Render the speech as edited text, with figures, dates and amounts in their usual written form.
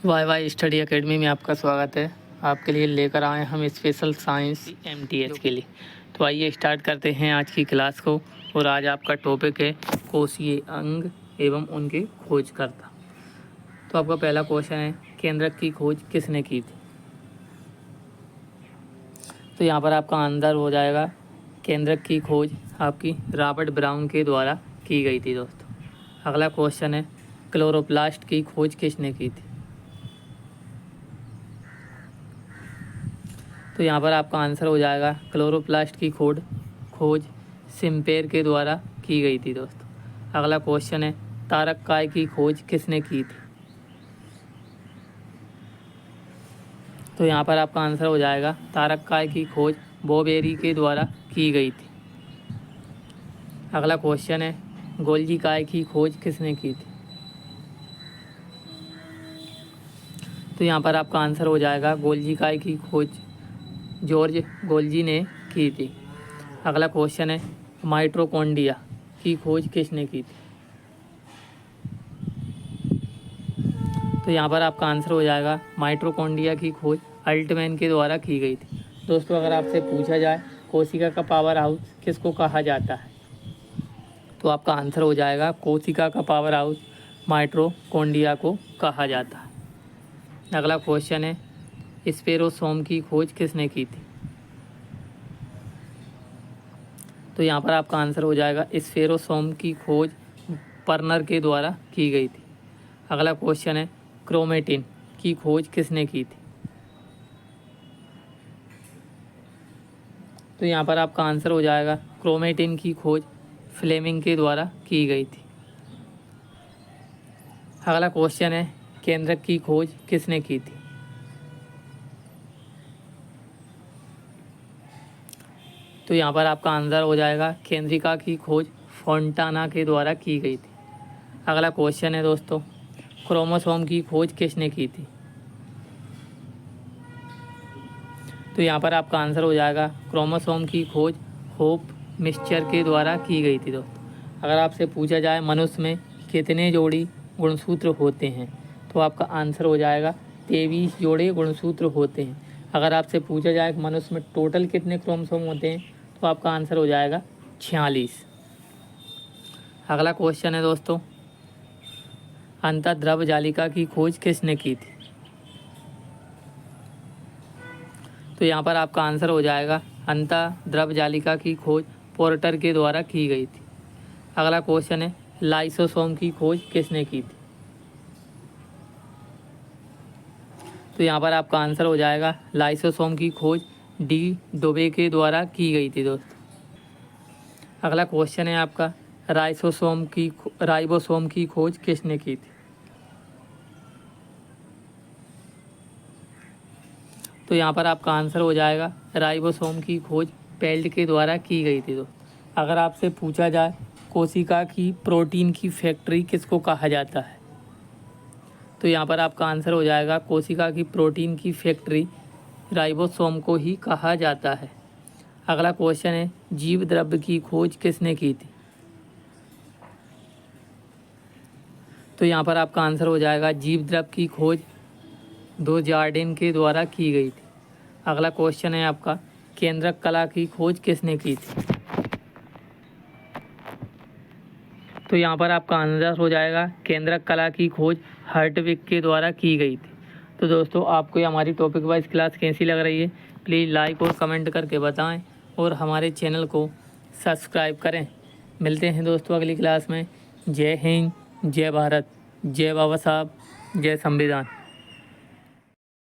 Y Y study academy में आपका स्वागत है। आपके लिए लेकर आए हम स्पेशल साइंस एमटीएच के लिए। तो आइए स्टार्ट करते हैं आज की क्लास को। और आज आपका टॉपिक है कोशीय अंग एवं उनके खोजकर्ता। तो आपका पहला क्वेश्चन है, केंद्रक की खोज किसने की थी? तो यहाँ पर आपका आंसर हो जाएगा, केंद्रक की खोज आपकी रॉबर्ट ब्राउन के द्वारा की गई थी दोस्तों। अगला क्वेश्चन है, क्लोरोप्लास्ट की खोज किसने की थी? तो यहाँ पर आपका आंसर हो जाएगा, क्लोरोप्लास्ट की खोज सिम्पेर के द्वारा की गई थी दोस्तों। अगला क्वेश्चन है, तारककाय की खोज किसने की थी? तो यहाँ पर आपका आंसर हो जाएगा, तारककाय की खोज बोबेरी के द्वारा की गई थी। अगला क्वेश्चन है, गोल्जी काय की खोज किसने की थी? तो यहाँ पर आपका आंसर हो जाएगा, गोल्जी काय की खोज जॉर्ज गोल्जी ने की थी। अगला क्वेश्चन है, माइटोकॉन्ड्रिया की खोज किसने की थी? तो यहाँ पर आपका आंसर हो जाएगा, माइटोकॉन्ड्रिया की खोज अल्टमैन के द्वारा की गई थी। दोस्तों, अगर आपसे पूछा जाए कोशिका का पावर हाउस किसको कहा जाता है, तो आपका आंसर हो जाएगा, कोशिका का पावर हाउस माइटोकॉन्ड्रिया को कहा जाता है। अगला क्वेश्चन है, स्पेरोसोम की खोज किसने की थी? तो यहाँ पर आपका आंसर हो जाएगा, स्पेरोसोम की खोज पर्नर के द्वारा की गई थी। अगला क्वेश्चन है, क्रोमेटिन की खोज किसने की थी? तो यहाँ पर आपका आंसर हो जाएगा, क्रोमेटिन की खोज फ्लेमिंग के द्वारा की गई थी। अगला क्वेश्चन है, केंद्रक की खोज किसने की थी? तो यहाँ पर आपका आंसर हो जाएगा, केंद्रिका की खोज फोंटाना के द्वारा की गई थी। अगला क्वेश्चन है दोस्तों, क्रोमोसोम की खोज किसने की थी? तो यहाँ पर आपका आंसर हो जाएगा, क्रोमोसोम की खोज होप मिक्सचर के द्वारा की गई थी दोस्तों। अगर आपसे पूछा जाए मनुष्य में कितने जोड़ी गुणसूत्र होते हैं, तो आपका आंसर हो जाएगा 23 जोड़े गुणसूत्र होते हैं। अगर आपसे पूछा जाए कि मनुष्य में टोटल कितने क्रोमोसोम होते हैं, तो आपका आंसर हो जाएगा 46। अगला क्वेश्चन है दोस्तों, अंतःद्रव जालिका की खोज किसने की थी? तो यहाँ पर आपका आंसर हो जाएगा, अंतःद्रव जालिका की खोज पोर्टर के द्वारा की गई थी। अगला क्वेश्चन है, लाइसोसोम की खोज किसने की थी? तो यहाँ पर आपका आंसर हो जाएगा, लाइसोसोम की खोज डी डोबे के द्वारा की गई थी दोस्तों। अगला क्वेश्चन है आपका, राइबोसोम की खोज किसने की थी? तो यहाँ पर आपका आंसर हो जाएगा, राइबोसोम की खोज पेल्ट के द्वारा की गई थी दोस्तों। अगर आपसे पूछा जाए कोशिका की प्रोटीन की फैक्ट्री किसको कहा जाता है, तो यहाँ पर आपका आंसर हो जाएगा, कोशिका की प्रोटीन की फैक्ट्री राइबोसोम को ही कहा जाता है। अगला क्वेश्चन है, जीव द्रव्य की खोज किसने की थी? तो यहाँ पर आपका आंसर हो जाएगा, जीव द्रव्य की खोज दो जार्डिन के द्वारा की गई थी। अगला क्वेश्चन है आपका, केंद्रक कला की खोज किसने की थी? तो यहाँ पर आपका आंसर हो जाएगा, केंद्रक कला की खोज हर्टविग के द्वारा की गई थी। तो दोस्तों, आपको ये हमारी टॉपिक वाइज क्लास कैसी लग रही है, प्लीज़ लाइक और कमेंट करके बताएं और हमारे चैनल को सब्सक्राइब करें। मिलते हैं दोस्तों अगली क्लास में। जय हिंद, जय भारत, जय बाबा साहब, जय संविधान।